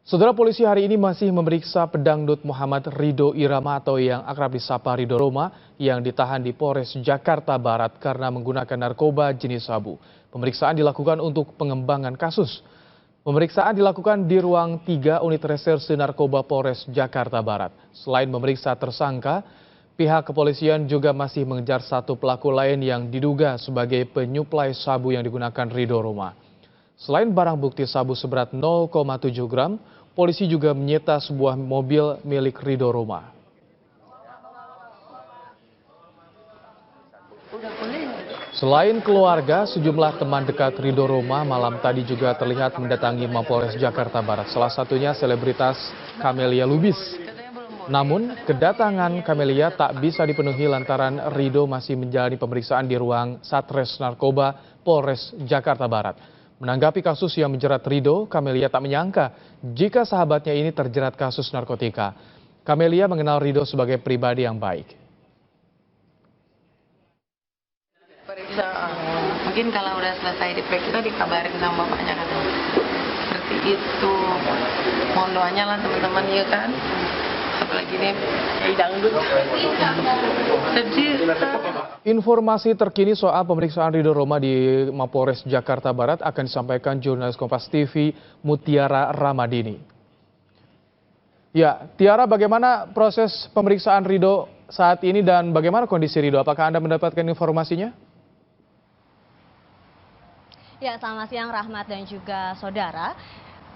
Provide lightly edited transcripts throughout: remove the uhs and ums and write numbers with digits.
Saudara, polisi hari ini masih memeriksa pedangdut Muhammad Ridho Irama atau yang akrab disapa Ridho Roma yang ditahan di Polres Jakarta Barat karena menggunakan narkoba jenis sabu. Pemeriksaan dilakukan untuk pengembangan kasus. Pemeriksaan dilakukan di ruang 3 unit reserse narkoba Polres Jakarta Barat. Selain memeriksa tersangka, pihak kepolisian juga masih mengejar satu pelaku lain yang diduga sebagai penyuplai sabu yang digunakan Ridho Roma. Selain barang bukti sabu seberat 0,7 gram, polisi juga menyita sebuah mobil milik Ridho Roma. Selain keluarga, sejumlah teman dekat Ridho Roma malam tadi juga terlihat mendatangi Mapolres Jakarta Barat. Salah satunya selebritas Camelia Lubis. Namun, kedatangan Camelia tak bisa dipenuhi lantaran Ridho masih menjalani pemeriksaan di ruang Satres Narkoba Polres Jakarta Barat. Menanggapi kasus yang menjerat Ridho, Camelia tak menyangka jika sahabatnya ini terjerat kasus narkotika. Camelia mengenal Ridho sebagai pribadi yang baik. Periksa, mungkin kalau udah selesai diperiksa dikabarin sama bapaknya kan. Seperti itu. Mohon doanya lah teman-teman ya kan. Apalagi nih dangdut. Sedih. Informasi terkini soal pemeriksaan Ridho Roma di Mapolres Jakarta Barat akan disampaikan jurnalis Kompas TV Mutiara Ramadini. Ya, Tiara, bagaimana proses pemeriksaan Ridho saat ini dan bagaimana kondisi Ridho? Apakah Anda mendapatkan informasinya? Ya, selamat siang Rahmat dan juga saudara.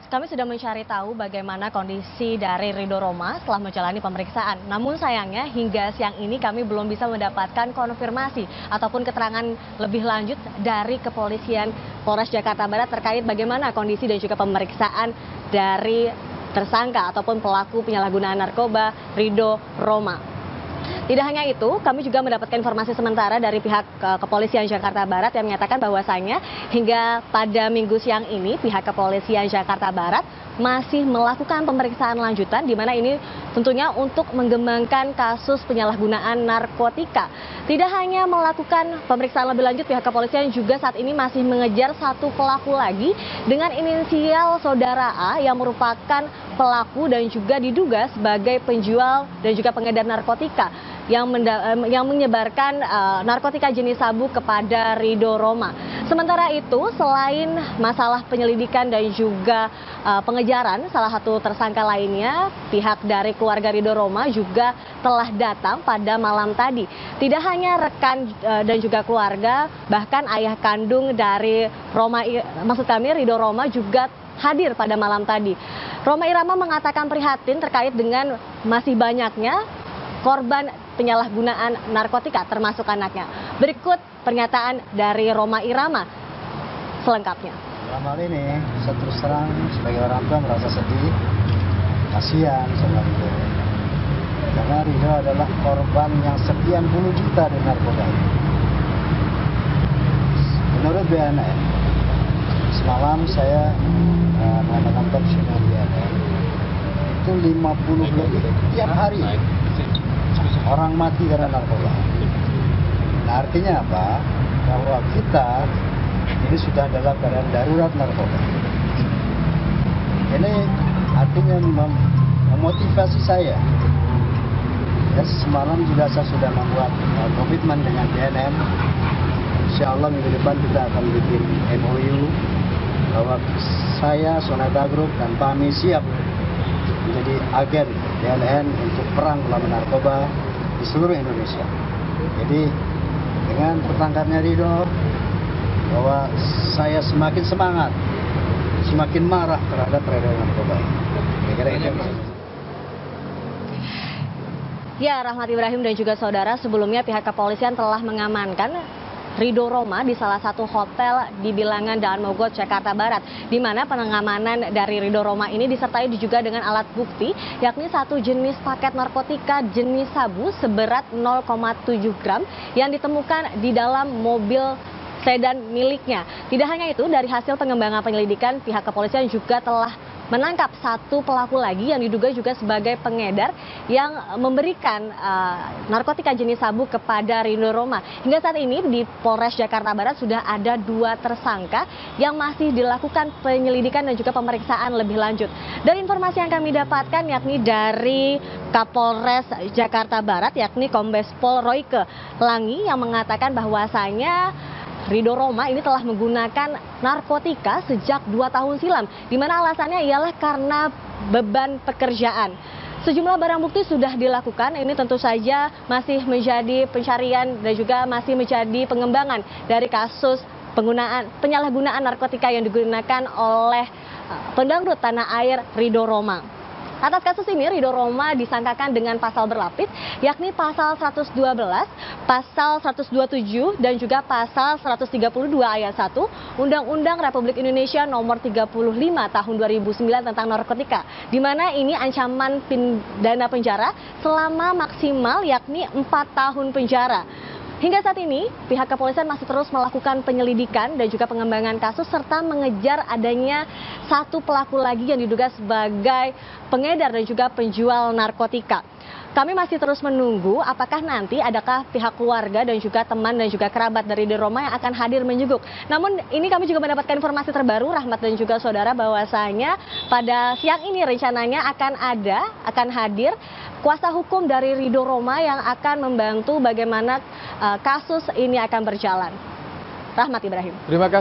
Kami sudah mencari tahu bagaimana kondisi dari Ridho Roma setelah menjalani pemeriksaan. Namun sayangnya hingga siang ini kami belum bisa mendapatkan konfirmasi ataupun keterangan lebih lanjut dari kepolisian Polres Jakarta Barat terkait bagaimana kondisi dan juga pemeriksaan dari tersangka ataupun pelaku penyalahgunaan narkoba Ridho Roma. Tidak hanya itu, kami juga mendapatkan informasi sementara dari pihak kepolisian Jakarta Barat yang menyatakan bahwasannya hingga pada minggu siang ini pihak kepolisian Jakarta Barat masih melakukan pemeriksaan lanjutan di mana ini tentunya untuk mengembangkan kasus penyalahgunaan narkotika. Tidak hanya melakukan pemeriksaan lebih lanjut, pihak kepolisian juga saat ini masih mengejar satu pelaku lagi dengan inisial saudara A yang merupakan pelaku dan juga diduga sebagai penjual dan juga pengedar narkotika yang menyebarkan narkotika jenis sabu kepada Ridho Roma. Sementara itu, selain masalah penyelidikan dan juga pengejaran salah satu tersangka lainnya, pihak dari keluarga Ridho Roma juga telah datang pada malam tadi. Tidak hanya rekan dan juga keluarga, bahkan ayah kandung dari Ridho Roma juga hadir pada malam tadi. Roma Irama mengatakan prihatin terkait dengan masih banyaknya korban penyalahgunaan narkotika termasuk anaknya. Berikut pernyataan dari Roma Irama selengkapnya. Dalam hal ini, saya terus terang sebagai orang tua merasa sedih, kasihan sama Ridho. Karena Ridho adalah korban yang sekian puluh juta dari narkoba. Menurut BNN, semalam saya mengadakan talk show dengan BNN, itu 50 lebih tiap hari orang mati karena narkoba. Nah, artinya apa? Bahwa kita ini sudah dalam keadaan darurat narkoba. Ini artinya memotivasi saya. Ya, semalam juga saya sudah membuat komitmen dengan BNN. Insya Allah minggu depan kita akan bikin MOU bahwa saya, Sonata Group, dan PAMI siap menjadi agen BNN untuk perang melawan narkoba di seluruh Indonesia. Jadi dengan tertangkapnya Ridho, bahwa saya semakin semangat, semakin marah terhadap peredaran narkoba. Kira-kira itu. Ya, Rahmat Ibrahim dan juga saudara, sebelumnya pihak kepolisian telah mengamankan Ridho Roma di salah satu hotel di Bilangan Daan Mogot, Jakarta Barat, di mana pengamanan dari Ridho Roma ini disertai juga dengan alat bukti, yakni satu jenis paket narkotika jenis sabu seberat 0,7 gram yang ditemukan di dalam mobil sedan miliknya. Tidak hanya itu, dari hasil pengembangan penyelidikan, pihak kepolisian juga telah menangkap satu pelaku lagi yang diduga juga sebagai pengedar yang memberikan narkotika jenis sabu kepada Ridho Roma. Hingga saat ini di Polres Jakarta Barat sudah ada 2 tersangka yang masih dilakukan penyelidikan dan juga pemeriksaan lebih lanjut. Dari informasi yang kami dapatkan yakni dari Kapolres Jakarta Barat yakni Kombes Pol Royke Langi yang mengatakan bahwasanya Ridho Roma ini telah menggunakan narkotika sejak 2 tahun silam, di mana alasannya ialah karena beban pekerjaan. Sejumlah barang bukti sudah dilakukan, ini tentu saja masih menjadi pencarian dan juga masih menjadi pengembangan dari kasus penyalahgunaan narkotika yang digunakan oleh pendangdut tanah air Ridho Roma. Atas kasus ini, Ridho Roma disangkakan dengan pasal berlapis, yakni pasal 112, pasal 127, dan juga pasal 132 ayat 1 Undang-Undang Republik Indonesia nomor 35 tahun 2009 tentang narkotika, di mana ini ancaman pidana penjara selama maksimal yakni 4 tahun penjara. Hingga saat ini, pihak kepolisian masih terus melakukan penyelidikan dan juga pengembangan kasus serta mengejar adanya satu pelaku lagi yang diduga sebagai pengedar dan juga penjual narkotika. Kami masih terus menunggu apakah nanti adakah pihak keluarga dan juga teman dan juga kerabat dari Ridho Roma yang akan hadir menjenguk. Namun ini kami juga mendapatkan informasi terbaru, Rahmat dan juga saudara, bahwasanya pada siang ini rencananya akan hadir kuasa hukum dari Ridho Roma yang akan membantu bagaimana kasus ini akan berjalan. Rahmat Ibrahim. Terima kasih.